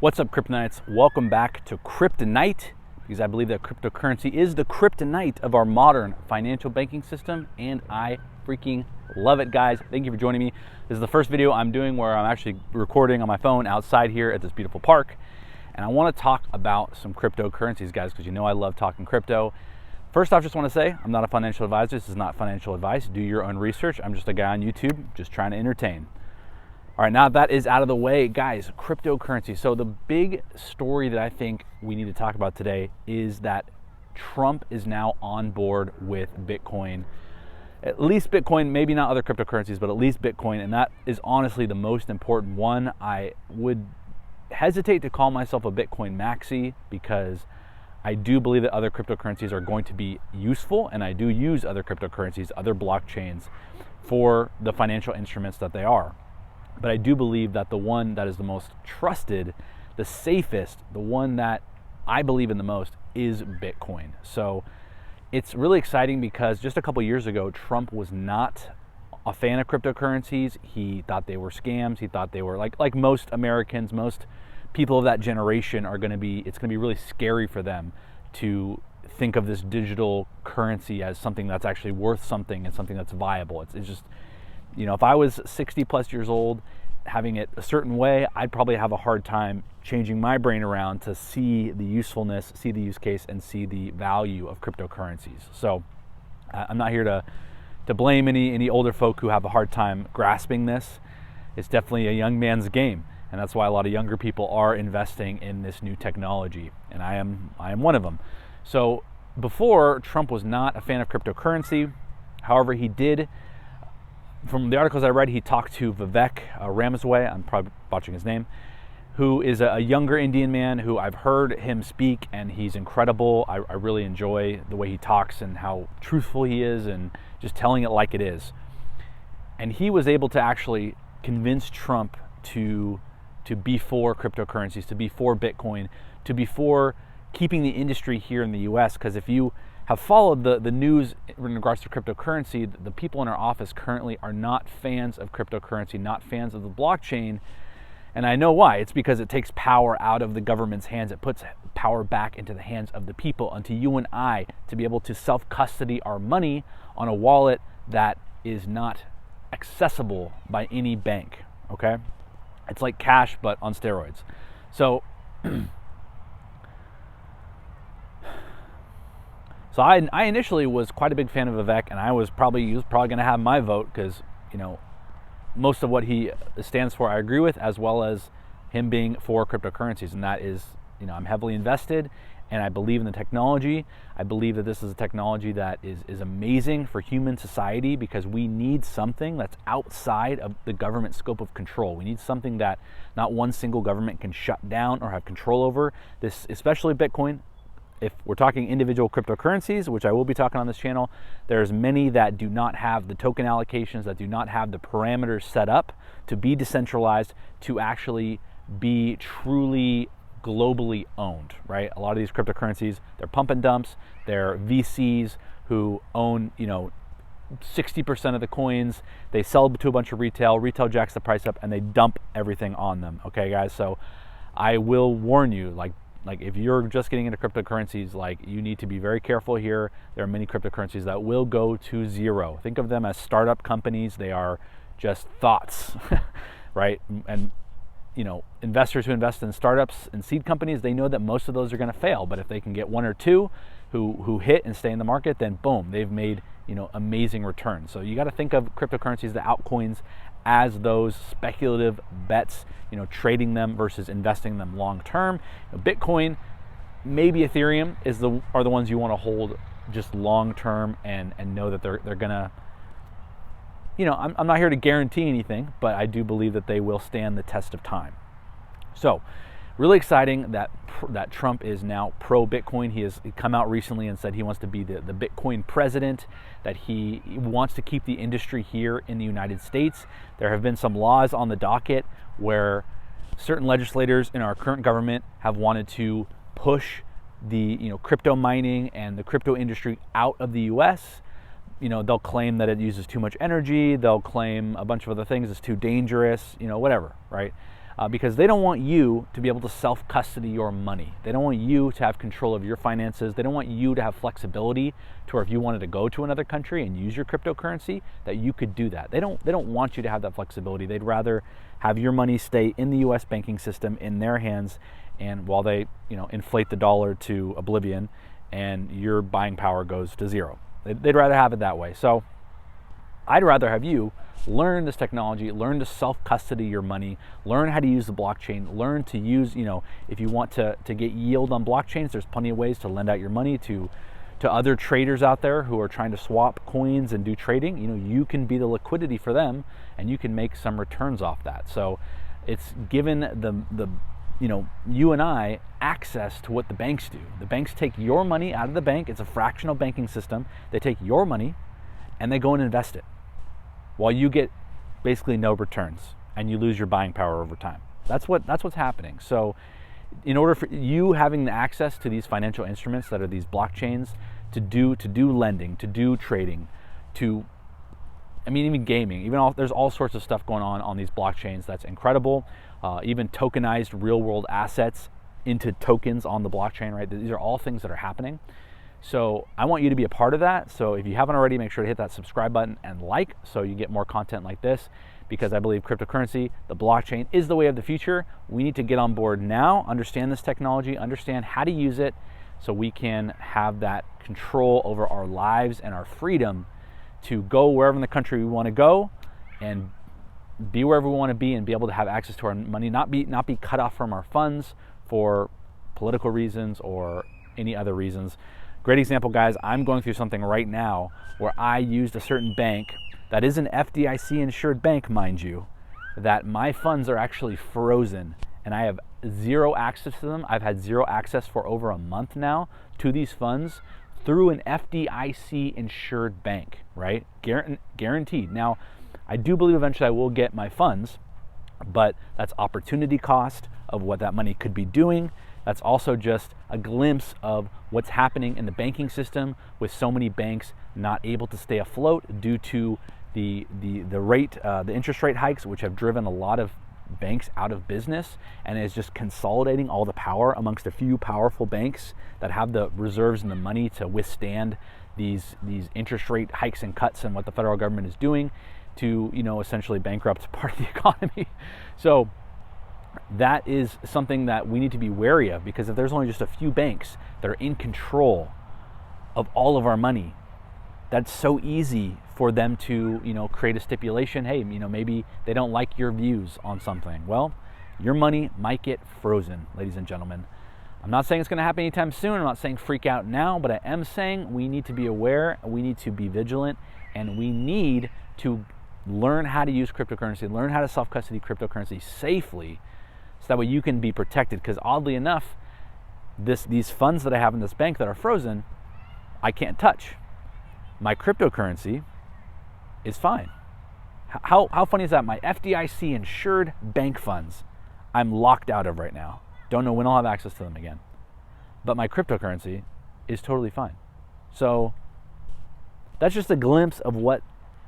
What's up, Cryptonites? Welcome back to Cryptonite, because I believe that cryptocurrency is the kryptonite of our modern financial banking system, and I freaking love it, guys. Thank you for joining me. This is the first video I'm doing where I'm actually recording on my phone outside here at this beautiful park, and I want to talk about some cryptocurrencies, guys, because you know I love talking crypto. First off, just want to say I'm not a financial advisor. This is not financial advice. Do your own research. I'm just a guy on YouTube just trying to entertain. All right, now that is out of the way, guys, cryptocurrency. So the big story that I think we need to talk about today is that Trump is now on board with Bitcoin. At least Bitcoin, maybe not other cryptocurrencies, but at least Bitcoin. And that is honestly the most important one. I would hesitate to call myself a Bitcoin maxi because I do believe that other cryptocurrencies are going to be useful. And I do use other cryptocurrencies, other blockchains for the financial instruments that they are. But I do believe that the one that is the most trusted, the safest, the one that I believe in the most is Bitcoin. So it's really exciting because just a couple years ago, Trump was not a fan of cryptocurrencies. He thought they were scams. He thought they were like most Americans, most people of that generation are going to be, it's going to be really scary for them to think of this digital currency as something that's actually worth something and something that's viable. It's just, you know, if I was 60 plus years old, having it a certain way, I'd probably have a hard time changing my brain around to see the usefulness, see the use case, and see the value of cryptocurrencies. So I'm not here to blame any older folk who have a hard time grasping this. It's definitely a young man's game, and that's why a lot of younger people are investing in this new technology, and I am one of them. So before, Trump was not a fan of cryptocurrency. However, he did, from the articles I read, he talked to Vivek Ramaswamy, I'm probably botching his name, who is a younger Indian man who I've heard him speak, and he's incredible. I really enjoy the way he talks and how truthful he is and just telling it like it is. And he was able to actually convince Trump to be for cryptocurrencies, to be for Bitcoin, to be for keeping the industry here in the US, because if you have followed the news in regards to cryptocurrency, the people in our office currently are not fans of cryptocurrency, not fans of the blockchain. And I know why. It's because it takes power out of the government's hands. It puts power back into the hands of the people, and to you and I to be able to self-custody our money on a wallet that is not accessible by any bank, okay? It's like cash, but on steroids. So So I initially was quite a big fan of Vivek, and he was probably going to have my vote because, you know, most of what he stands for I agree with, as well as him being for cryptocurrencies. And that is, you know, I'm heavily invested, and I believe in the technology. I believe that this is a technology that is amazing for human society because we need something that's outside of the government scope of control. We need something that not one single government can shut down or have control over. This, especially Bitcoin. If we're talking individual cryptocurrencies, which I will be talking on this channel, there's many that do not have the token allocations, that do not have the parameters set up to be decentralized, to actually be truly globally owned, right? A lot of these cryptocurrencies, they're pump and dumps, they're VCs who own, you know, 60% of the coins, they sell to a bunch of retail jacks the price up, and they dump everything on them, okay, guys? So I will warn you, like if you're just getting into cryptocurrencies, like, you need to be very careful here. There are many cryptocurrencies that will go to zero. Think of them as startup companies. They are just thoughts, right? And, you know, investors who invest in startups and seed companies, they know that most of those are going to fail. But if they can get one or two who hit and stay in the market, then boom, they've made, you know, amazing returns. So you got to think of cryptocurrencies, the altcoins, as those speculative bets, you know, trading them versus investing them long term. Bitcoin, maybe Ethereum are the ones you want to hold just long term and know that they're gonna, you know, I'm not here to guarantee anything, but I do believe that they will stand the test of time. So really exciting that Trump is now pro-Bitcoin. He has come out recently and said he wants to be the Bitcoin president, that he wants to keep the industry here in the United States. There have been some laws on the docket where certain legislators in our current government have wanted to push the, you know, crypto mining and the crypto industry out of the US. You know, they'll claim that it uses too much energy. They'll claim a bunch of other things. It's too dangerous, you know, whatever, right? because they don't want you to be able to self-custody your money. They don't want you to have control of your finances. They don't want you to have flexibility to where if you wanted to go to another country and use your cryptocurrency, that you could do that. They don't want you to have that flexibility. They'd rather have your money stay in the US banking system in their hands, and while they, inflate the dollar to oblivion and your buying power goes to zero. They'd rather have it that way. So I'd rather have you learn this technology, learn to self-custody your money, learn how to use the blockchain, learn to use, if you want to get yield on blockchains, there's plenty of ways to lend out your money to other traders out there who are trying to swap coins and do trading. You can be the liquidity for them and you can make some returns off that. So it's given the you and I access to what the banks do. The banks take your money out of the bank. It's a fractional banking system. They take your money and they go and invest it, while you get basically no returns and you lose your buying power over time. That's what's happening. So in order for you having the access to these financial instruments that are these blockchains to do lending, to do trading, even gaming, there's all sorts of stuff going on these blockchains that's incredible. Even tokenized real world assets into tokens on the blockchain, right? These are all things that are happening. So I want you to be a part of that. So if you haven't already, make sure to hit that subscribe button and like, so you get more content like this, because I believe cryptocurrency, the blockchain, is the way of the future. We need to get on board now, understand this technology, understand how to use it, so we can have that control over our lives and our freedom to go wherever in the country we want to go and be wherever we want to be and be able to have access to our money, not be cut off from our funds for political reasons or any other reasons. Great example, guys. I'm going through something right now where I used a certain bank that is an FDIC insured bank, mind you, that my funds are actually frozen and I have zero access to them. I've had zero access for over a month now to these funds through an FDIC insured bank, right? Guaranteed. Now, I do believe eventually I will get my funds, but that's opportunity cost of what that money could be doing. That's also just a glimpse of what's happening in the banking system with so many banks not able to stay afloat due to the interest rate hikes, which have driven a lot of banks out of business, and is just consolidating all the power amongst a few powerful banks that have the reserves and the money to withstand these interest rate hikes and cuts and what the federal government is doing to essentially bankrupt part of the economy. So that is something that we need to be wary of, because if there's only just a few banks that are in control of all of our money, that's so easy for them to create a stipulation. Hey, maybe they don't like your views on something. Well, your money might get frozen, ladies and gentlemen. I'm not saying it's going to happen anytime soon. I'm not saying freak out now, but I am saying we need to be aware, we need to be vigilant, and we need to learn how to use cryptocurrency, learn how to self-custody cryptocurrency safely, so that way you can be protected. Because oddly enough, these funds that I have in this bank that are frozen, I can't touch. My cryptocurrency is fine. How funny is that? My FDIC insured bank funds, I'm locked out of right now. Don't know when I'll have access to them again. But my cryptocurrency is totally fine. So that's just a glimpse of what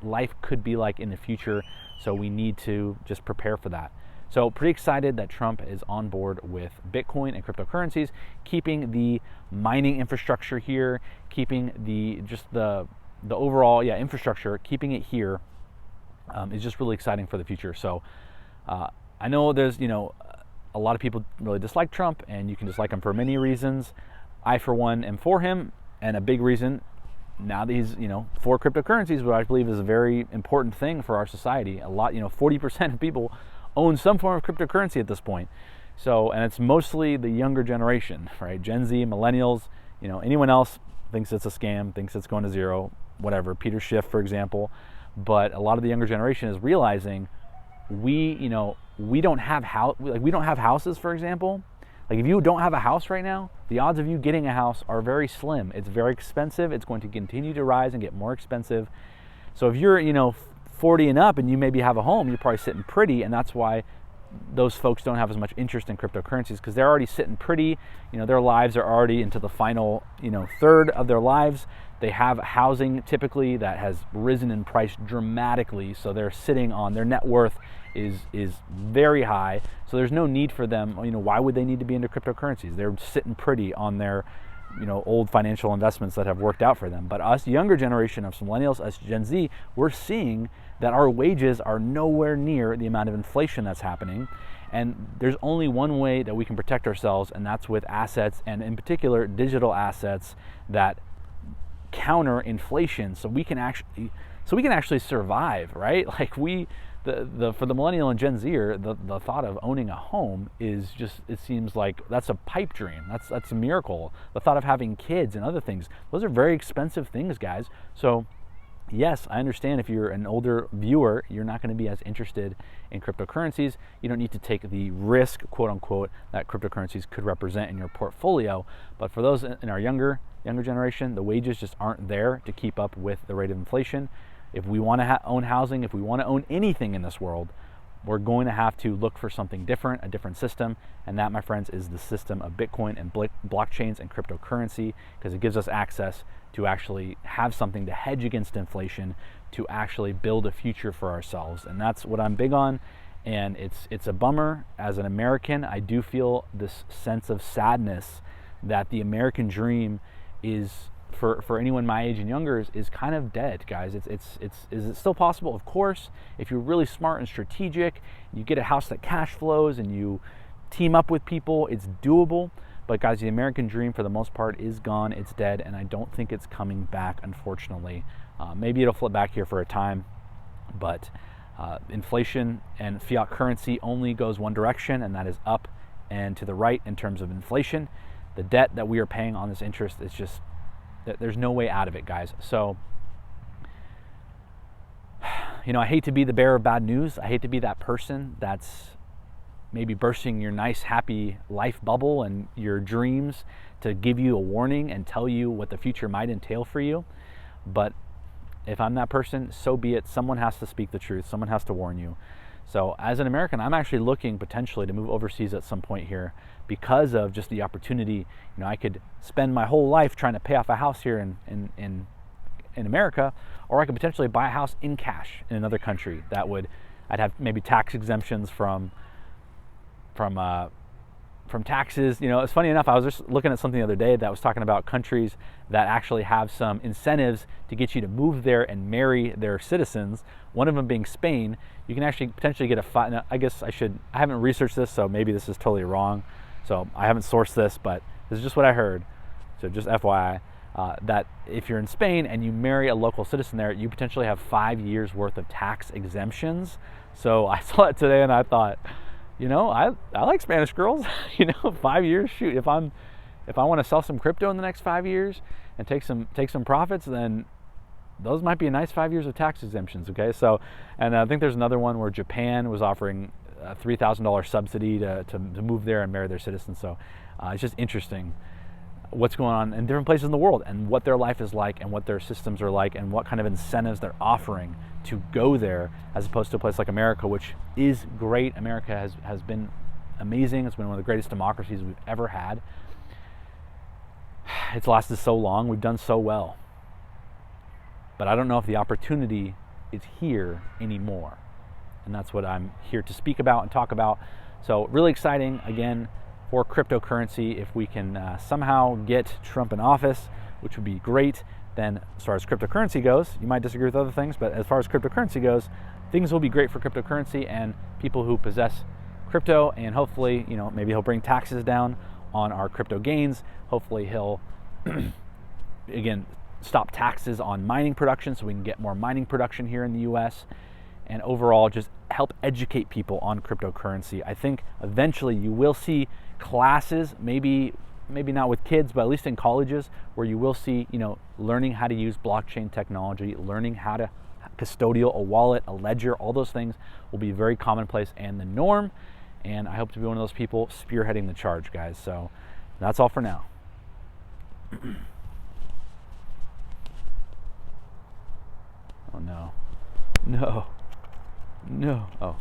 life could be like in the future. So we need to just prepare for that. So pretty excited that Trump is on board with Bitcoin and cryptocurrencies, keeping the mining infrastructure here, keeping the overall infrastructure, keeping it here is just really exciting for the future. So I know there's a lot of people really dislike Trump, and you can dislike him for many reasons. I, for one, am for him, and a big reason now that he's for cryptocurrencies, which I believe is a very important thing for our society. A lot, 40% of people own some form of cryptocurrency at this point. So, and it's mostly the younger generation, right? Gen Z, millennials, anyone else thinks it's a scam, thinks it's going to zero, whatever. Peter Schiff, for example. But a lot of the younger generation is realizing we don't have houses, for example. Like if you don't have a house right now, the odds of you getting a house are very slim. It's very expensive. It's going to continue to rise and get more expensive. So if you're, 40 and up and you maybe have a home, you're probably sitting pretty, and that's why those folks don't have as much interest in cryptocurrencies, because they're already sitting pretty. Their lives are already into the final, third of their lives. They have housing typically that has risen in price dramatically, so they're sitting on their net worth is very high. So there's no need for them. Why would they need to be into cryptocurrencies? They're sitting pretty on their old financial investments that have worked out for them. But us younger generation of millennials, us Gen Z, we're seeing that our wages are nowhere near the amount of inflation that's happening. And there's only one way that we can protect ourselves, and that's with assets, and in particular digital assets that counter inflation, so we can actually survive, right? Like for the millennial and Gen Zer, the thought of owning a home is just, it seems like that's a pipe dream. That's a miracle. The thought of having kids and other things, those are very expensive things, guys. So yes, I understand if you're an older viewer, you're not going to be as interested in cryptocurrencies. You don't need to take the risk, quote unquote, that cryptocurrencies could represent in your portfolio. But for those in our younger generation, the wages just aren't there to keep up with the rate of inflation. If we want to own housing, if we want to own anything in this world, we're going to have to look for something different, a different system. And that, my friends, is the system of Bitcoin and blockchains and cryptocurrency, because it gives us access to actually have something to hedge against inflation, to actually build a future for ourselves. And that's what I'm big on. And it's a bummer. As an American, I do feel this sense of sadness that the American dream is, for anyone my age and younger, is kind of dead, guys. Is it still possible? Of course. If you're really smart and strategic, you get a house that cash flows and you team up with people, it's doable. But guys, the American dream for the most part is gone, it's dead, and I don't think it's coming back, unfortunately. Maybe it'll flip back here for a time, but inflation and fiat currency only goes one direction, and that is up and to the right in terms of inflation. The debt that we are paying on this interest is just, there's no way out of it, guys. So, I hate to be the bearer of bad news. I hate to be that person that's maybe bursting your nice, happy life bubble and your dreams to give you a warning and tell you what the future might entail for you. But if I'm that person, so be it. Someone has to speak the truth. Someone has to warn you. So as an American, I'm actually looking potentially to move overseas at some point here because of just the opportunity. I could spend my whole life trying to pay off a house here in America, or I could potentially buy a house in cash in another country. I'd have maybe tax exemptions from taxes. It's funny enough, I was just looking at something the other day that was talking about countries that actually have some incentives to get you to move there and marry their citizens. One of them being Spain. You can actually potentially get I haven't researched this, so maybe this is totally wrong. So I haven't sourced this, but this is just what I heard. So just FYI, that if you're in Spain and you marry a local citizen there, you potentially have 5 years worth of tax exemptions. So I saw it today and I thought, I like Spanish girls. 5 years, shoot, if I want to sell some crypto in the next 5 years and take some profits, then those might be a nice 5 years of tax exemptions. Okay, so, and I think there's another one where Japan was offering a $3,000 subsidy to move there and marry their citizens. So it's just interesting what's going on in different places in the world and what their life is like and what their systems are like and what kind of incentives they're offering to go there, as opposed to a place like America, which is great. America has been amazing. It's been one of the greatest democracies we've ever had. It's lasted so long. We've done so well. But I don't know if the opportunity is here anymore. And that's what I'm here to speak about and talk about. So really exciting, again, for cryptocurrency. If we can somehow get Trump in office, which would be great, then as far as cryptocurrency goes, you might disagree with other things, but as far as cryptocurrency goes, things will be great for cryptocurrency and people who possess crypto, and hopefully, maybe he'll bring taxes down on our crypto gains. Hopefully he'll, again, stop taxes on mining production so we can get more mining production here in the US, and overall just help educate people on cryptocurrency. I think eventually you will see classes, maybe not with kids, but at least in colleges, where you will see, learning how to use blockchain technology, learning how to custodial a wallet, a ledger, all those things will be very commonplace and the norm. And I hope to be one of those people spearheading the charge, guys. So that's all for now. Oh no. No. Oh.